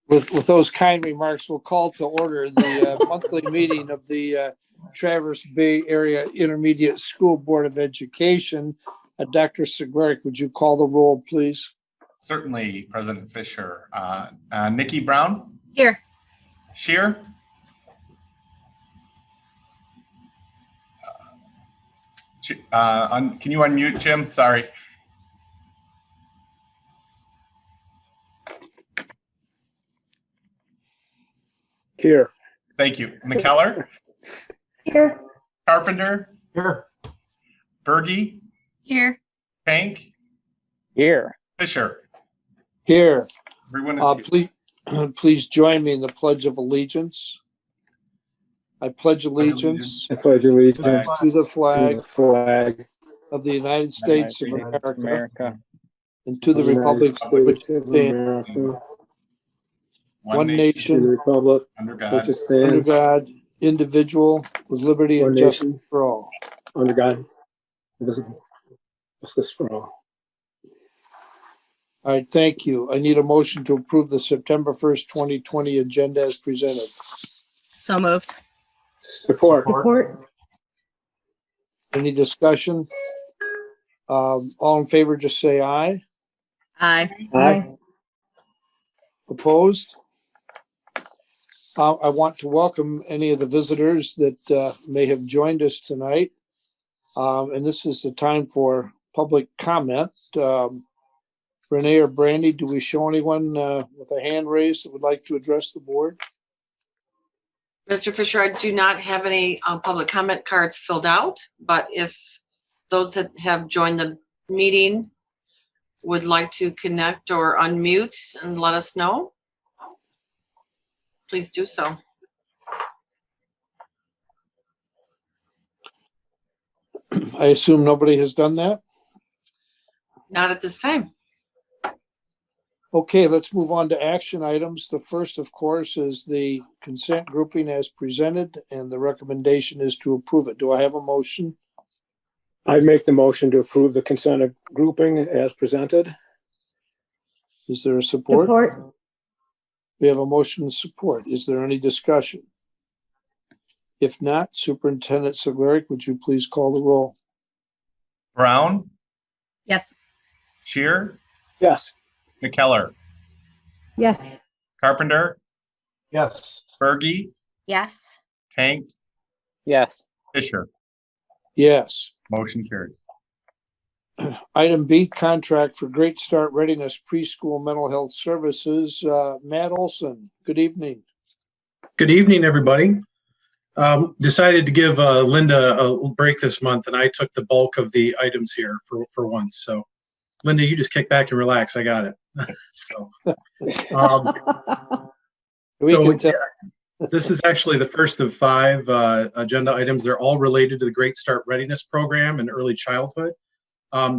With those kind remarks, we'll call to order the monthly meeting of the Traverse Bay Area Intermediate School Board of Education. Dr. Segurick, would you call the roll, please? Certainly, President Fisher. Nikki Brown? Here. Shear? Can you unmute, Jim? Sorry. Here. Thank you. McKellar? Here. Carpenter? Here. Berge? Here. Tank? Here. Fisher? Here. Everyone is here. Please join me in the Pledge of Allegiance. I pledge allegiance I pledge allegiance to the flag flag of the United States of America America, and to the republic for which it stands, one nation, republic, Under which God. it under stands, God, indivisible, with liberty and one justice nation, for all. under God, indivisible, justice for all. All right, thank you. I need a motion to approve the September 1st, 2020 agenda as presented. So moved. Support. Any discussion? All in favor, just say aye. Aye. Aye. Opposed? I want to welcome any of the visitors that may have joined us tonight. And this is the time for public comment. Renee or Brandy, do we show anyone with a hand raised that would like to address the board? Mr. Fisher, I do not have any public comment cards filled out, but if those that have joined the meeting would like to connect or unmute and let us know, please do so. I assume nobody has done that? Not at this time. Okay, let's move on to action items. The first, of course, is the consent grouping as presented, and the recommendation is to approve it. Do I have a motion? I make the motion to approve the consent grouping as presented. Is there a support? We have a motion and support. Is there any discussion? If not, Superintendent Segurick, would you please call the roll? Brown? Yes. Shear? Yes. McKellar? Yes. Carpenter? Yes. Berge? Yes. Tank? Yes. Fisher? Yes. Motion carries. Item B, contract for Great Start Readiness Preschool Mental Health Services. Matt Olson, good evening. Good evening, everybody. Decided to give Linda a break this month, and I took the bulk of the items here for once. So, Linda, you just kick back and relax. I got it. This is actually the first of 5 agenda items. They're all related to the Great Start Readiness Program in early childhood.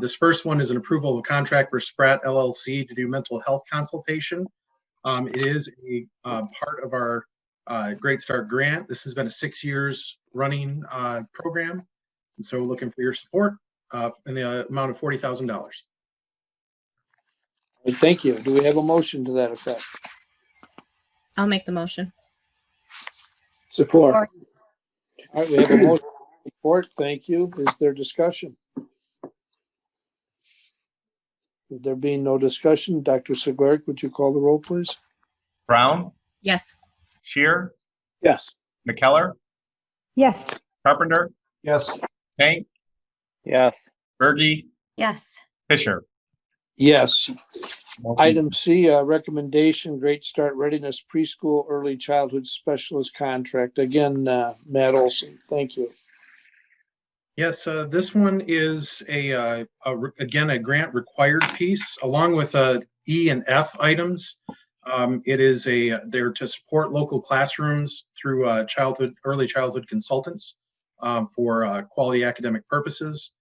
This first one is an approval of a contract for Spratt LLC to do mental health consultation. It is a part of our Great Start grant. This has been a 6 years running program. And so we're looking for your support in the amount of $40,000. Thank you. Do we have a motion to that effect? I'll make the motion. Support. All right, we have a motion and support. Thank you. Is there discussion? With there being no discussion, Dr. Segurick, would you call the roll, please? Brown? Yes. Shear? Yes. McKellar? Yes. Carpenter? Yes. Tank? Yes. Berge? Yes. Fisher? Yes. Motion- Item C, recommendation, Great Start Readiness Preschool Early Childhood Specialist Contract. Again, Matt Olson, thank you. Yes, this one is again a grant required piece along with E and F items. It is they're to support local classrooms through early childhood consultants for quality academic purposes.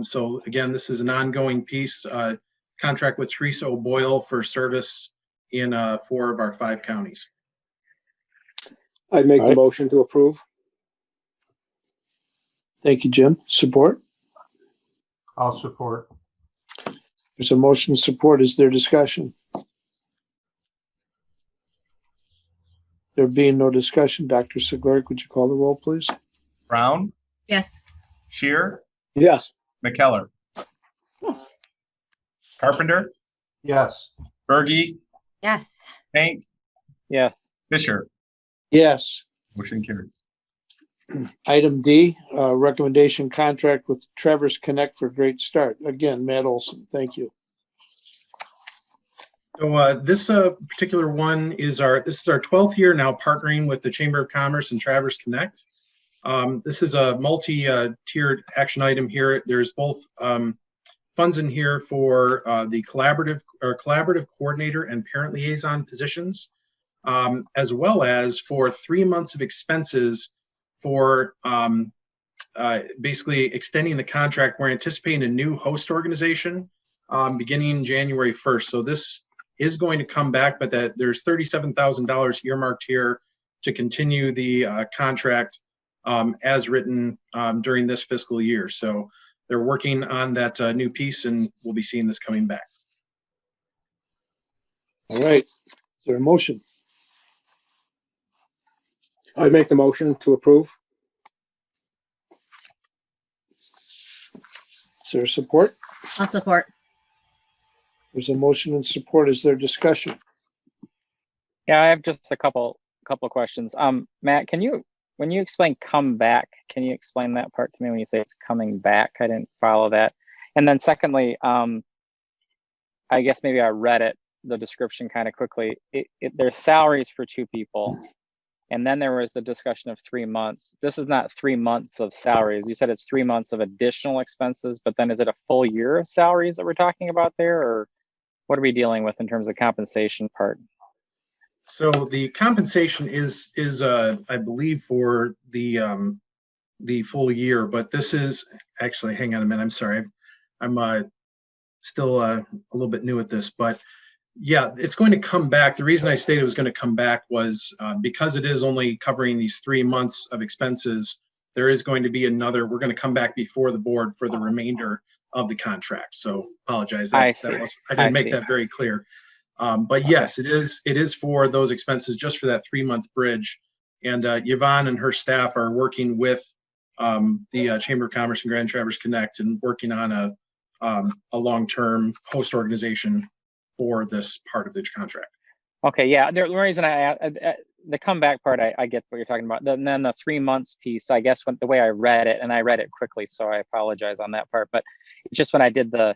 So again, this is an ongoing piece. Contract with Teresa O'Boyle for service in 4 of our 5 counties. I'd make All the right. motion to approve. Thank you, Jim. Support? I'll support. There's a motion support. Is there discussion? There being no discussion, Dr. Segoric, would you call the roll, please? Brown, Yes. Shear, Yes. McKellar. Carpenter, Yes. Bergie, Yes. Tank, Yes. Fisher. Yes. Motion carries. Item D, recommendation contract with Traverse Connect for Great Start. Again, Matt Olson, thank you. So this particular one is our 12th year now partnering with the Chamber of Commerce and Traverse Connect. This is a multi-tiered action item here. There's both funds in here for the collaborative coordinator and parent liaison positions, as well as for 3 months of expenses for basically extending the contract. We're anticipating a new host organization beginning January 1st. So this is going to come back, but that there's $37,000 earmarked here to continue the contract as written during this fiscal year. So they're working on that new piece, and we'll be seeing this coming back. All right. Is there a motion? I make the motion to approve. Is there support? I'll support. There's a motion and support. Is there discussion? Yeah, I have just a couple questions. Matt, when you explain come back, can you explain that part to me when you say it's coming back? I didn't follow that. And then secondly, I guess maybe I read the description kind of quickly. There's salaries for 2 people. And then there was the discussion of 3 months. This is not 3 months of salaries. You said it's 3 months of additional expenses, but then is it a full year of salaries that we're talking about there? Or what are we dealing with in terms of the compensation part? So the compensation is I believe for the full year, but this is actually, hang on a minute. I'm sorry. I'm still a little bit new at this, but yeah, it's going to come back. The reason I stated it was going to come back was because it is only covering these 3 months of expenses. There is going to be we're going to come back before the board for the remainder of the contract. So apologize. I didn't make that very clear. But yes, it is for those expenses, just for that 3-month bridge. And Yvonne and her staff are working with the Chamber of Commerce and Grand Traverse Connect and working on a long-term host organization for this part of the contract. Okay, yeah. The reason the comeback part, I get what you're talking about. And then the 3 months piece, I guess the way I read it, and I read it quickly, so I apologize on that part. But just when I did the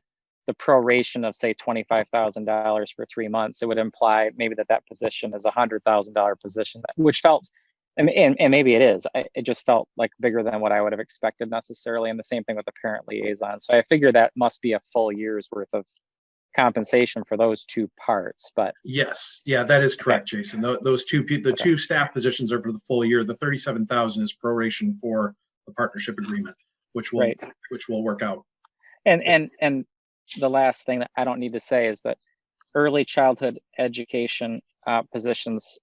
proration of say $25,000 for 3 months, it would imply maybe that position is $100,000 position, which felt, and maybe it is. It just felt like bigger than what I would have expected necessarily. And the same thing with the parent liaison. So I figure that must be a full year's worth of compensation for those 2 parts. But yes, yeah, that is correct, Jason. Those the 2 staff positions are for the full year. The 37,000 is proration for the partnership agreement, which will work out. And the last thing that I don't need to say is that early childhood education positions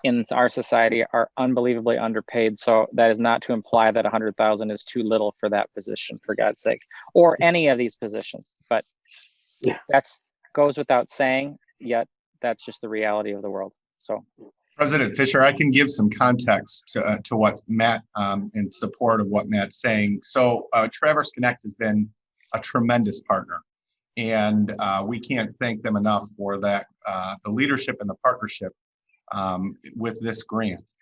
in our society are unbelievably underpaid. So that is not to imply that 100,000 is too little for that position, for God's sake, or any of these positions. But yeah, that's goes without saying, yet that's just the reality of the world. So President Fisher, I can give some context to what Matt, in support of what Matt's saying. So Traverse Connect has been a tremendous partner, and we can't thank them enough for that, the leadership and the partnership with this grant.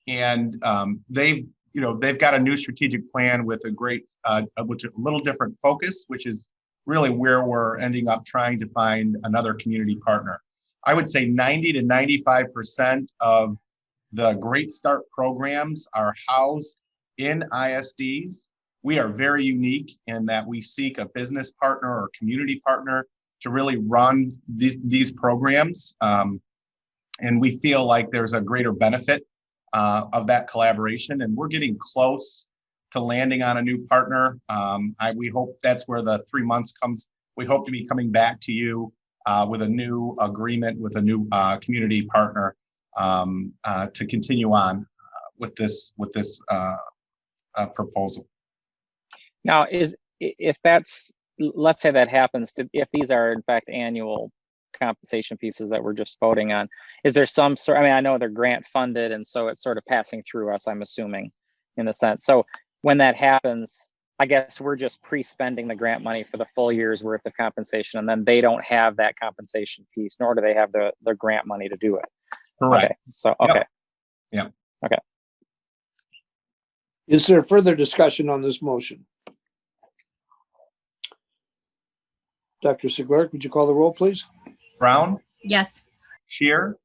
And they've got a new strategic plan with a little different focus, which is really where we're ending up trying to find another community partner. I would say 90 to 95% of the Great Start programs are housed in ISDs. We are very unique in that we seek a business partner or community partner to really run these programs. And we feel like there's a greater benefit of that collaboration, and we're getting close to landing on a new partner. We hope that's where the 3 months comes. We hope to be coming back to you with a new agreement with a new community partner to continue on with this proposal. now, if that's, let's say that happens, if these are in fact annual compensation pieces that we're just voting on, is there some sort, I mean, I know they're grant funded, and so it's sort of passing through us, I'm assuming, in a sense. So when that happens, I guess we're just pre-spending the grant money for the full year's worth of compensation, and then they don't have that compensation piece, nor do they have the grant money to do it. Correct. Okay, so, okay. Yep. Okay. Is there further discussion on this motion? Dr. Seglark, would you call the roll, please? Brown, Yes. Shear,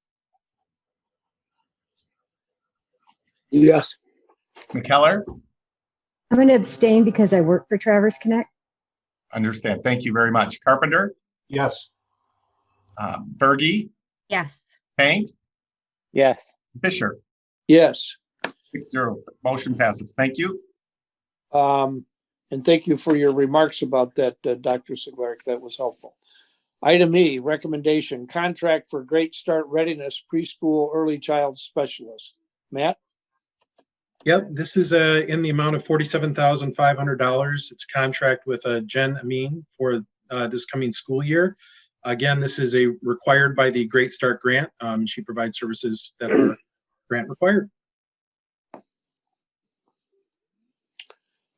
Yes. McKellar. I'm going to abstain because I work for Traverse Connect. Understand. Thank you very much. Carpenter, Yes. Berge, Yes. Hank, Yes. Fisher. Yes. 6-0. Motion passes. Thank you. And thank you for your remarks about that, Dr. Seglark. That was helpful. Item E, recommendation, contract for Great Start Readiness Preschool Early Child Specialist. Matt? Yep, this is in the amount of $47,500. It's a contract with Jen Amin for this coming school year. Again, this is required by the Great Start Grant. She provides services that are grant required.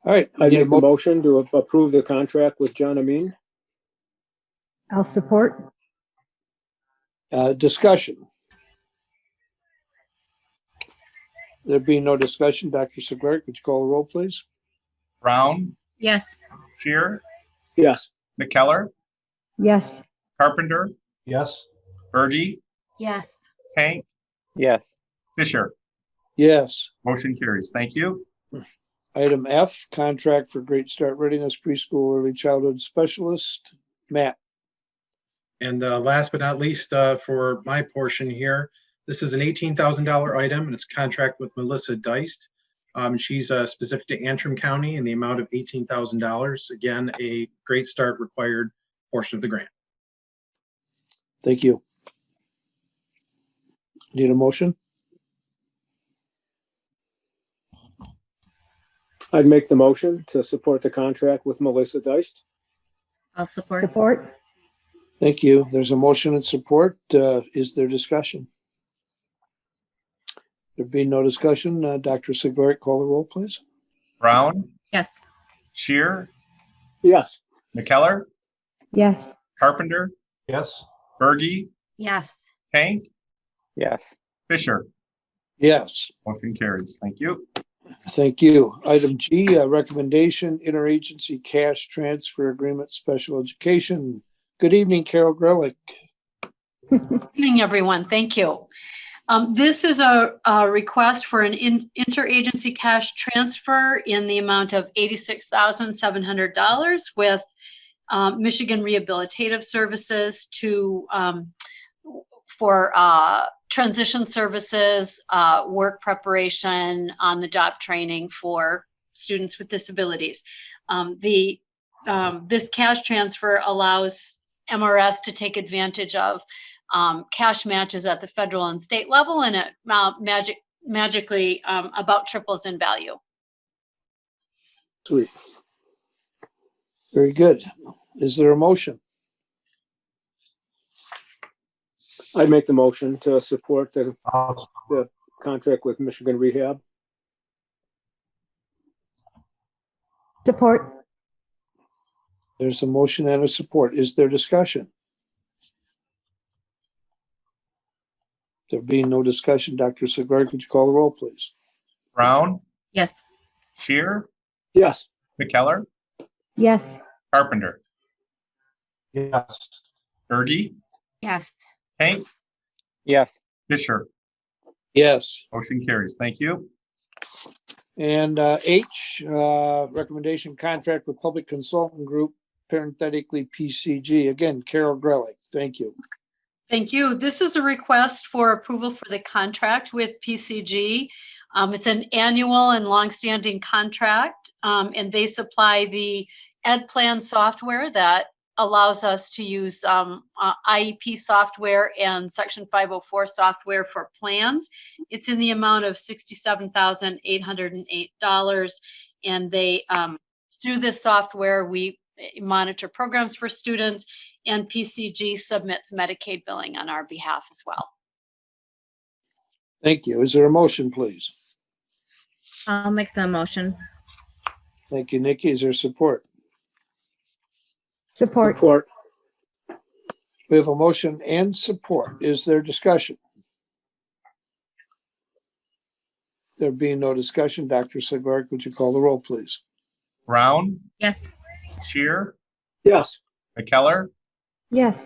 All right. I make the motion to approve the contract with John Amin. I'll support. Discussion. There being no discussion, Dr. Seglark, would you call the roll, please? Brown, Yes. Shear, Yes. McKellar, Yes. Carpenter, Yes. Berge, Yes. Hank, Yes. Fisher. Yes. Motion carries. Thank you. Item F, contract for Great Start Readiness Preschool Early Childhood Specialist. Matt? And last but not least, for my portion here, this is an $18,000 item, and it's a contract with Melissa Deist. She's specific to Antrim County in the amount of $18,000. Again, a Great Start required portion of the grant. Thank you. Need a motion? I'd make the motion to support the contract with Melissa Deist. I'll support. Support. Thank you. There's a motion and support. Is there discussion? There being no discussion, Dr. Seglark, call the roll, please. Brown, Yes. Shear, Yes. McKellar, Yes. Carpenter, Yes. Berge, Yes. Hank, Yes. Fisher. Yes. Motion carries. Thank you. Thank you. Item G, recommendation, interagency cash transfer agreement, special education. Good evening, Carol Grelick. Good evening, everyone. Thank you. This is a request for an interagency cash transfer in the amount of $86,700 with Michigan Rehabilitative Services for transition services, work preparation, on the job training for students with disabilities. This cash transfer allows MRS to take advantage of cash matches at the federal and state level, and it magically about triples in value. Sweet. Very good. Is there a motion? I'd make the motion to support the contract with Michigan Rehab. Support. There's a motion and a support. Is there discussion? There being no discussion, Dr. Seglark, could you call the roll, please? Brown, Yes. Shear, Yes. McKellar, Yes. Carpenter, Yes. Berge, Yes. Hank, Yes. Fisher. Yes. Motion carries. Thank you. And H, recommendation contract with Public Consultant Group, parenthetically PCG. Again, Carol Grelick. Thank you. Thank you. This is a request for approval for the contract with PCG. It's an annual and longstanding contract, and they supply the Ed Plan software that allows us to use IEP software and Section 504 software for plans. It's in the amount of $67,808, and they through this software we monitor programs for students, and PCG submits Medicaid billing on our behalf as well. Thank you. Is there a motion, please? I'll make the motion. Thank you, Nikki. Is there support? Support. Support. We have a motion and support. Is there discussion? There being no discussion, Dr. Sigvark, would you call the roll, please? Brown, Yes. Shear, Yes. McKellar, Yes.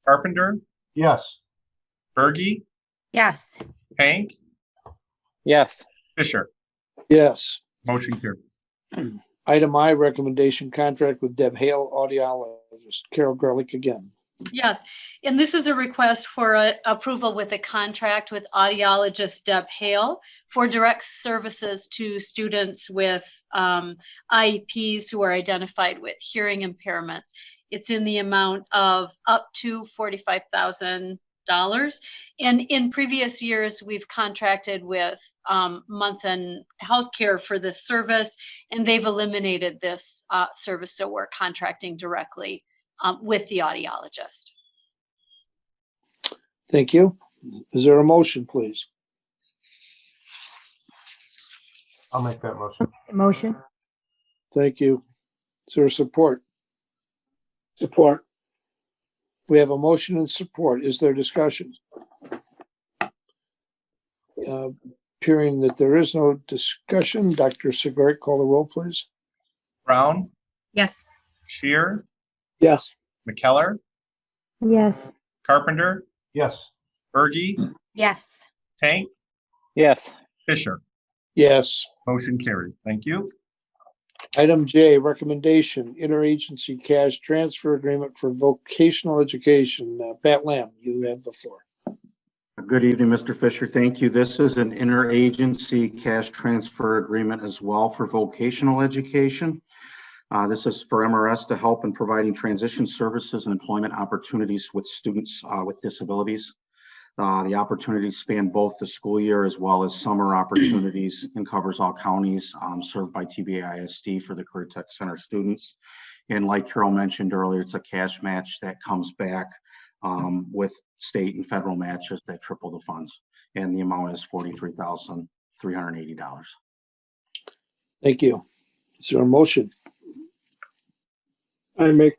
Carpenter, Yes. Berge, Yes. Hank, Yes. Fisher. Yes. Motion carries. Item I, recommendation contract with Deb Hale, audiologist. Carol Garlick again. Yes, and this is a request for approval with a contract with audiologist Deb Hale for direct services to students with IEPs who are identified with hearing impairments. It's in the amount of up to $45,000. And in previous years, we've contracted with Munson Healthcare for this service, and they've eliminated this service, so we're contracting directly with the audiologist. Thank you. Is there a motion, please? I'll make that motion. Motion. Thank you. Is there support? Support. We have a motion and support. Is there discussion? Appearing that there is no discussion, Dr. Sigvark, call the roll, please. Brown, Yes. Shear, Yes. McKellar, Yes. Carpenter, Yes. Berge, Yes. Tank, Yes. Fisher. Yes. Motion carries. Thank you. Item J, recommendation, interagency cash transfer agreement for vocational education. Pat Lamb, you have the floor. Good evening, Mr. Fisher. Thank you. This is an interagency cash transfer agreement as well for vocational education. This is for MRS to help in providing transition services and employment opportunities with students with disabilities. The opportunities span both the school year as well as summer opportunities and covers all counties served by TBAISD for the Career Tech Center students. And like Carol mentioned earlier, it's a cash match that comes back with state and federal matches that triple the funds. And the amount is $43,380. Thank you. Is there a motion? I'd make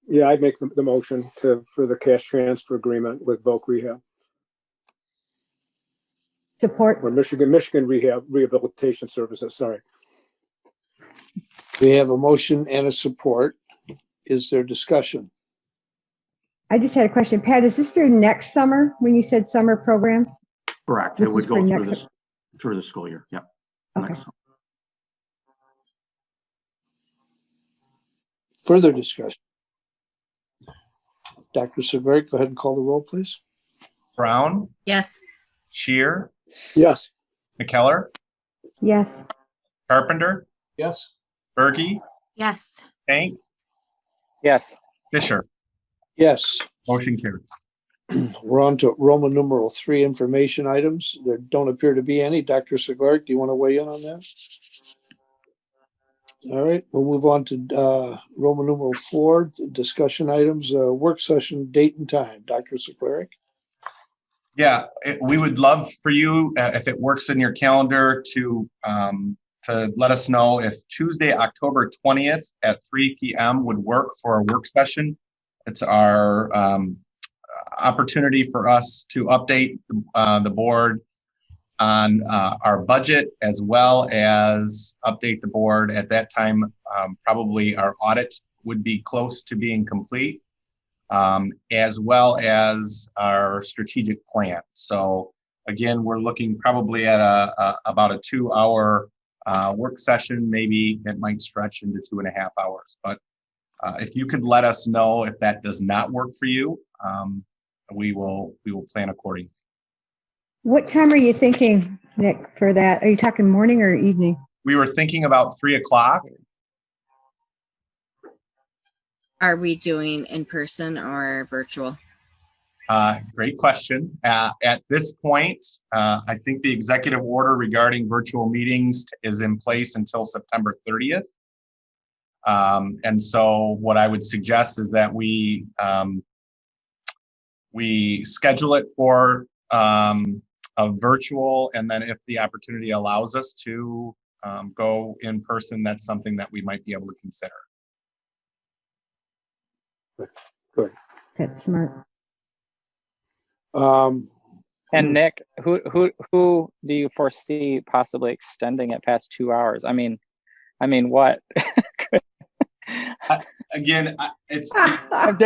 the motion for the cash transfer agreement with Voc Rehab Support. or Michigan Rehabilitation Services. Sorry. We have a motion and a support. Is there discussion? I just had a question. Pat, is this through next summer when you said summer programs? Correct. This It is would for go next- through the school year. Yep. Okay. Next. Further discussion? Dr. Sigvark, go ahead and call the roll, please. Brown, Yes. Shear, Yes. McKellar, Yes. Carpenter, Yes. Berge, Yes. Tank, Yes. Fisher. Yes. Motion carries. We're on to Roman numeral 3 information items. There don't appear to be any. Dr. Sigvark, do you want to weigh in on that? All right, we'll move on to Roman numeral 4, discussion items, work session date and time. Dr. Sigvark? Yeah, we would love for you, if it works in your calendar, to let us know if Tuesday, October 20th at 3 p.m. would work for a work session. It's our opportunity for us to update the board on our budget, as well as update the board at that time. Probably our audit would be close to being complete, as well as our strategic plan. So again, we're looking probably at about a 2-hour work session. Maybe it might stretch into 2.5 hours, but if you could let us know if that does not work for you, we will plan accordingly. What time are you thinking, Nick, for that? Are you talking morning or evening? We were thinking about 3 o'clock. Are we doing in person or virtual? Great question. At this point, I think the executive order regarding virtual meetings is in place until September 30th. And so what I would suggest is that we schedule it for a virtual, and then if the opportunity allows us to go in person, that's something that we might be able to consider. Good. That's smart. And Nick, who do you foresee possibly extending it past 2 hours? I mean, what? Again, it's I'm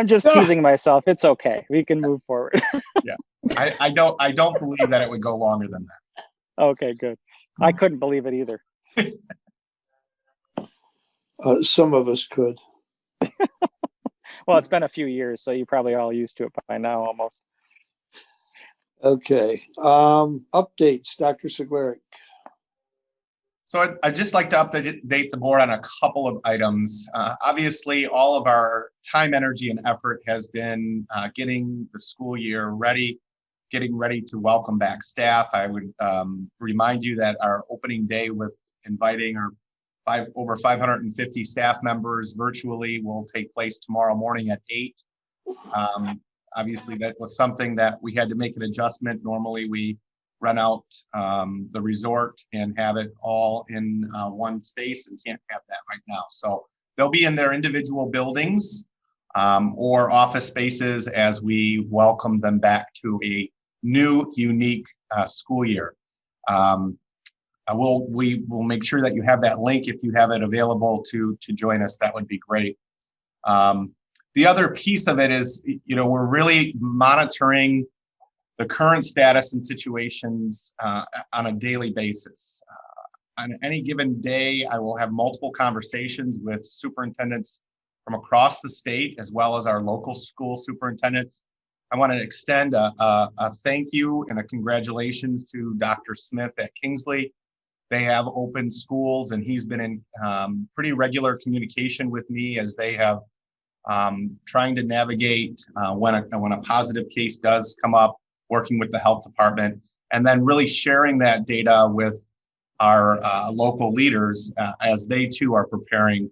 just teasing myself. It's okay. We can move forward. yeah. I don't believe that it would go longer than that. Okay, good. I couldn't believe it either. Some of us could. Well, it's been a few years, so you're probably all used to it by now almost. Okay. Updates, Dr. Seglerik. So I'd just like to update the board on a couple of items. Obviously, all of our time, energy, and effort has been getting the school year ready, getting ready to welcome back staff. I would remind you that our opening day with inviting our over 550 staff members virtually will take place tomorrow morning at 8. Obviously, that was something that we had to make an adjustment. Normally, we run out the resort and have it all in one space, and can't have that right now. So they'll be in their individual buildings or office spaces as we welcome them back to a new, unique school year. We will make sure that you have that link if you have it available to join us. That would be great. The other piece of it is, we're really monitoring the current status and situations on a daily basis. On any given day, I will have multiple conversations with superintendents from across the state, as well as our local school superintendents. I want to extend a thank you and a congratulations to Dr. Smith at Kingsley. They have opened schools, and he's been in pretty regular communication with me as they have trying to navigate when a positive case does come up, working with the health department, and then really sharing that data with our local leaders as they too are preparing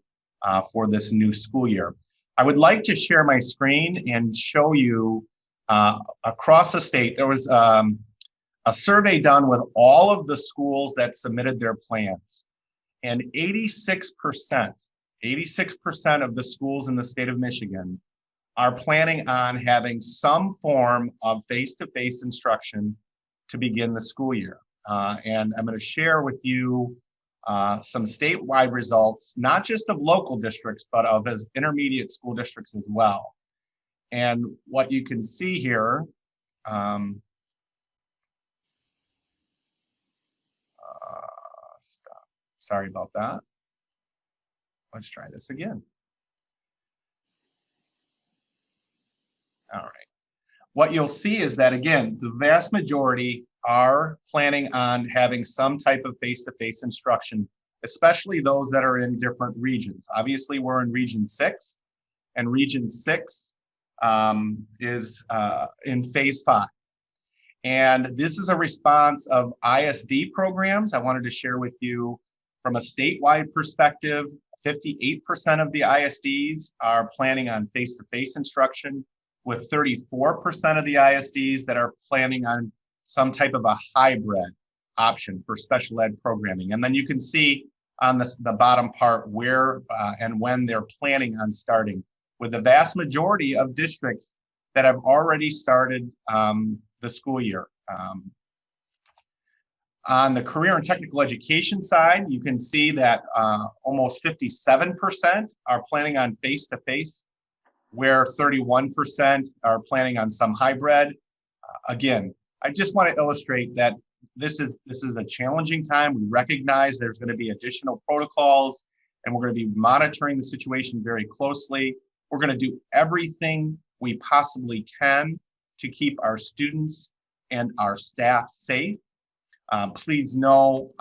for this new school year. I would like to share my screen and show you across the state. There was a survey done with all of the schools that submitted their plans, and 86% of the schools in the state of Michigan are planning on having some form of face-to-face instruction to begin the school year. And I'm going to share with you some statewide results, not just of local districts, but of as intermediate school districts as well. And what you can see here, stop. Sorry about that. Let's try this again. All right. What you'll see is that, again, the vast majority are planning on having some type of face-to-face instruction, especially those that are in different regions. Obviously, we're in Region 6, and Region 6 is in Phase 5. And this is a response of ISD programs. I wanted to share with you from a statewide perspective, 58% of the ISDs are planning on face-to-face instruction, with 34% of the ISDs that are planning on some type of a hybrid option for special ed programming. And then you can see on the bottom part where and when they're planning on starting, with the vast majority of districts that have already started the school year. On the career and technical education side, you can see that almost 57% are planning on face-to-face, where 31% are planning on some hybrid. Again, I just want to illustrate that this is a challenging time. We recognize there's going to be additional protocols, and we're going to be monitoring the situation very closely. We're going to do everything we possibly can to keep our students and our staff safe. Please know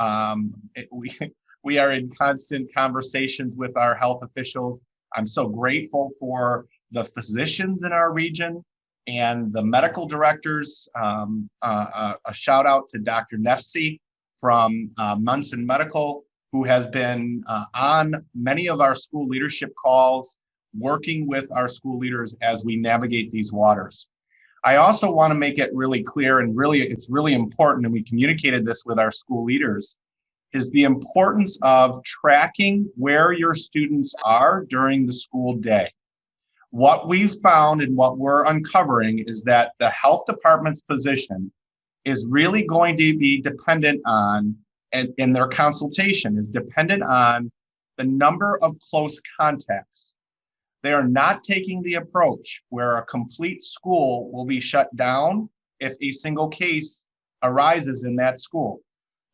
we are in constant conversations with our health officials. I'm so grateful for the physicians in our region and the medical directors. A shout out to Dr. Nefsi from Munson Medical, who has been on many of our school leadership calls, working with our school leaders as we navigate these waters. I also want to make it really clear, and really, it's really important, and we communicated this with our school leaders, is the importance of tracking where your students are during the school day. What we've found and what we're uncovering is that the health department's position is really going to be dependent on, and in their consultation is dependent on, the number of close contacts. They are not taking the approach where a complete school will be shut down if a single case arises in that school.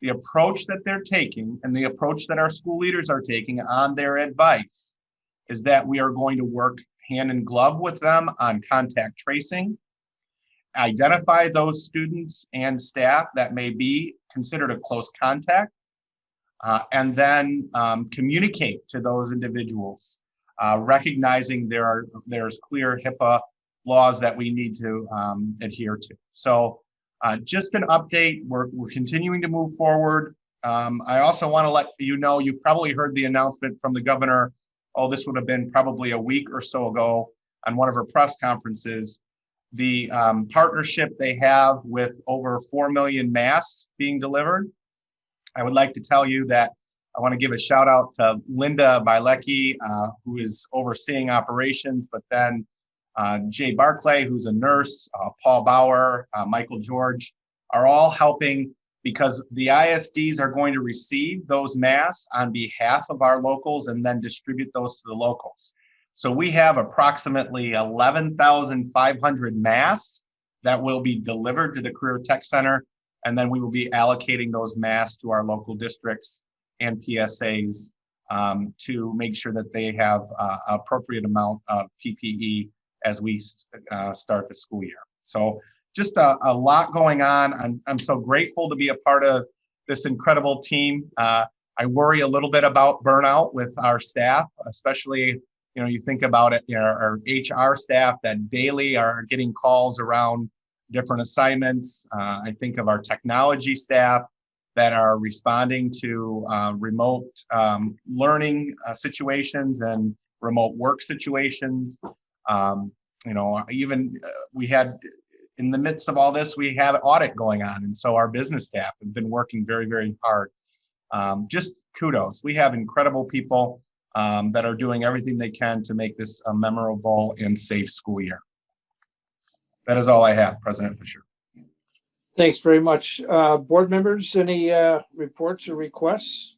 The approach that they're taking, and the approach that our school leaders are taking on their advice, is that we are going to work hand in glove with them on contact tracing, identify those students and staff that may be considered a close contact, and then communicate to those individuals, recognizing there's clear HIPAA laws that we need to adhere to. So just an update, we're continuing to move forward. I also want to let you know, you've probably heard the announcement from the governor, this would have been probably a week or so ago on one of her press conferences, the partnership they have with over 4 million masks being delivered. I would like to tell you that I want to give a shout out to Linda Bilecki, who is overseeing operations, but then Jay Barclay, who's a nurse, Paul Bauer, Michael George, are all helping, because the ISDs are going to receive those masks on behalf of our locals and then distribute those to the locals. So we have approximately 11,500 masks that will be delivered to the Career Tech Center, and then we will be allocating those masks to our local districts and PSAs to make sure that they have appropriate amount of PPE as we start the school year. So just a lot going on. I'm so grateful to be a part of this incredible team. I worry a little bit about burnout with our staff, especially, you think about it, our HR staff that daily are getting calls around different assignments. I think of our technology staff that are responding to remote learning situations and remote work situations. Even we had, in the midst of all this, we had audit going on. And so our business staff have been working very, very hard. Just kudos. We have incredible people that are doing everything they can to make this a memorable and safe school year. That is all I have, President Fisher. Thanks very much. Board members, any reports or requests?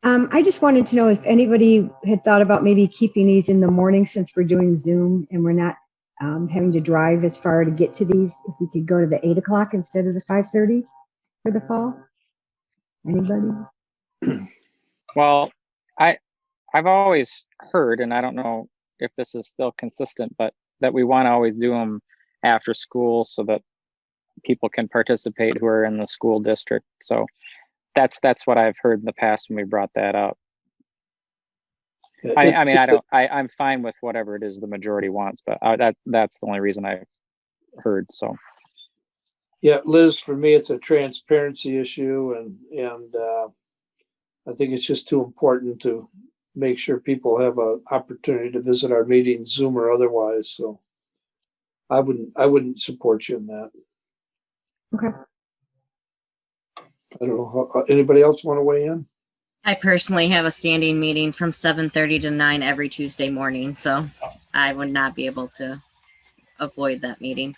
I just wanted to know if anybody had thought about maybe keeping these in the morning, since we're doing Zoom and we're not having to drive as far to get to these. If we could go to the 8 o'clock instead of the 5:30 for the fall. Anybody? Well, I've always heard, and I don't know if this is still consistent, but that we want to always do them after school so that people can participate who are in the school district. So that's what I've heard in the past when we brought that up. I'm fine with whatever it is the majority wants, but that's the only reason I've heard. So. Yeah, Liz, for me, it's a transparency issue, and I think it's just too important to make sure people have an opportunity to visit our meetings, Zoom or otherwise. So I wouldn't support you in that. Okay. I don't know. Anybody else want to weigh in? I personally have a standing meeting from 7:30 to 9 every Tuesday morning, so I would not be able to avoid that meeting.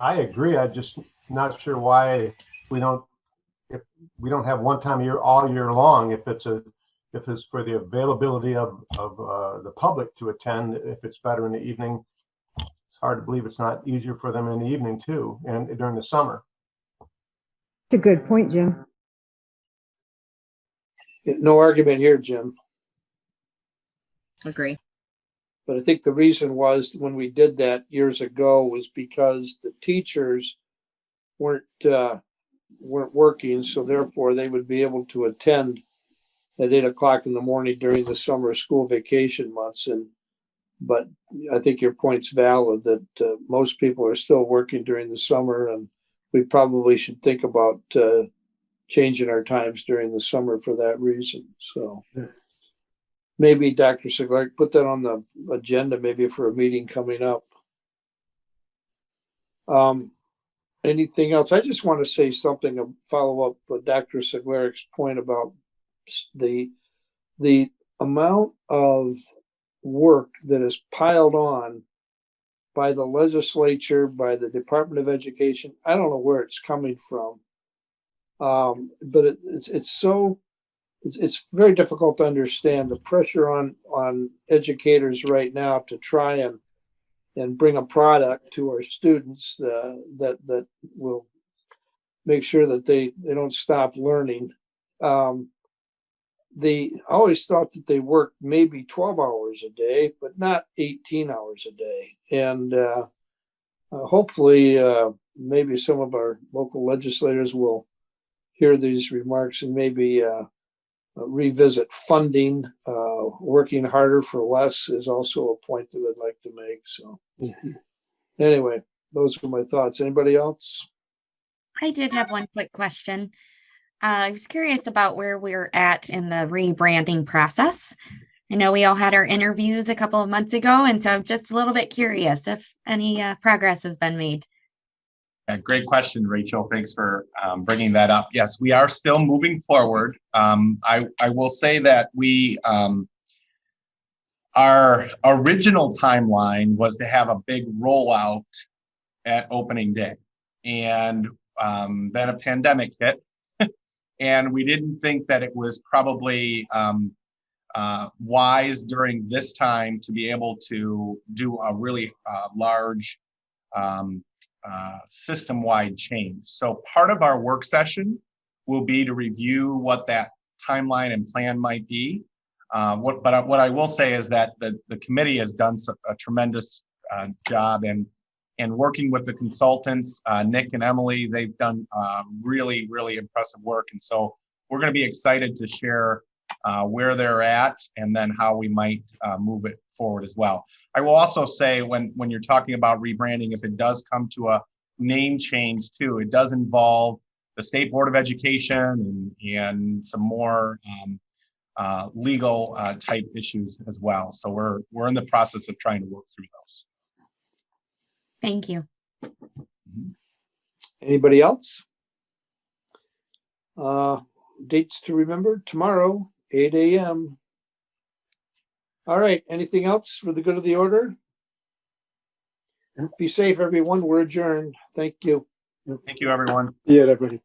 I agree. I'm just not sure why we don't have one time a year all year long. If it's for the availability of the public to attend, if it's better in the evening, it's hard to believe it's not easier for them in the evening too, and during the summer. It's a good point, Jim. No argument here, Jim. Agree. But I think the reason was when we did that years ago was because the teachers weren't working, so therefore they would be able to attend at 8 o'clock in the morning during the summer school vacation months. But I think your point's valid that most people are still working during the summer, and we probably should think about changing our times during the summer for that reason. So maybe Dr. Segler, put that on the agenda, maybe for a meeting coming up. Anything else? I just want to say something, a follow up with Dr. Segler's point about the amount of work that is piled on by the legislature, by the Department of Education. I don't know where it's coming from, but it's very difficult to understand the pressure on educators right now to try and bring a product to our students that will make sure that they don't stop learning. I always thought that they worked maybe 12 hours a day, but not 18 hours a day. And hopefully, maybe some of our local legislators will hear these remarks and maybe revisit funding. Working harder for less is also a point that I'd like to make. So anyway, those are my thoughts. Anybody else? I did have one quick question. I was curious about where we're at in the rebranding process. I know we all had our interviews a couple of months ago, and so I'm just a little bit curious if any progress has been made. Great question, Rachel. Thanks for bringing that up. Yes, we are still moving forward. I will say that our original timeline was to have a big rollout at opening day. And then a pandemic hit. And we didn't think that it was probably wise during this time to be able to do a really large system-wide change. So part of our work session will be to review what that timeline and plan might be. What I will say is that the committee has done a tremendous job and working with the consultants, Nick and Emily. They've done really, really impressive work. And so we're going to be excited to share where they're at and then how we might move it forward as well. I will also say when you're talking about rebranding, if it does come to a name change too, it does involve the State Board of Education and some more legal type issues as well. So we're in the process of trying to work through those. Thank you. Anybody else? Dates to remember: tomorrow, 8 a.m. All right. Anything else for the good of the order? Be safe, everyone. We're adjourned. Thank you. Thank you, everyone. Yeah, everybody.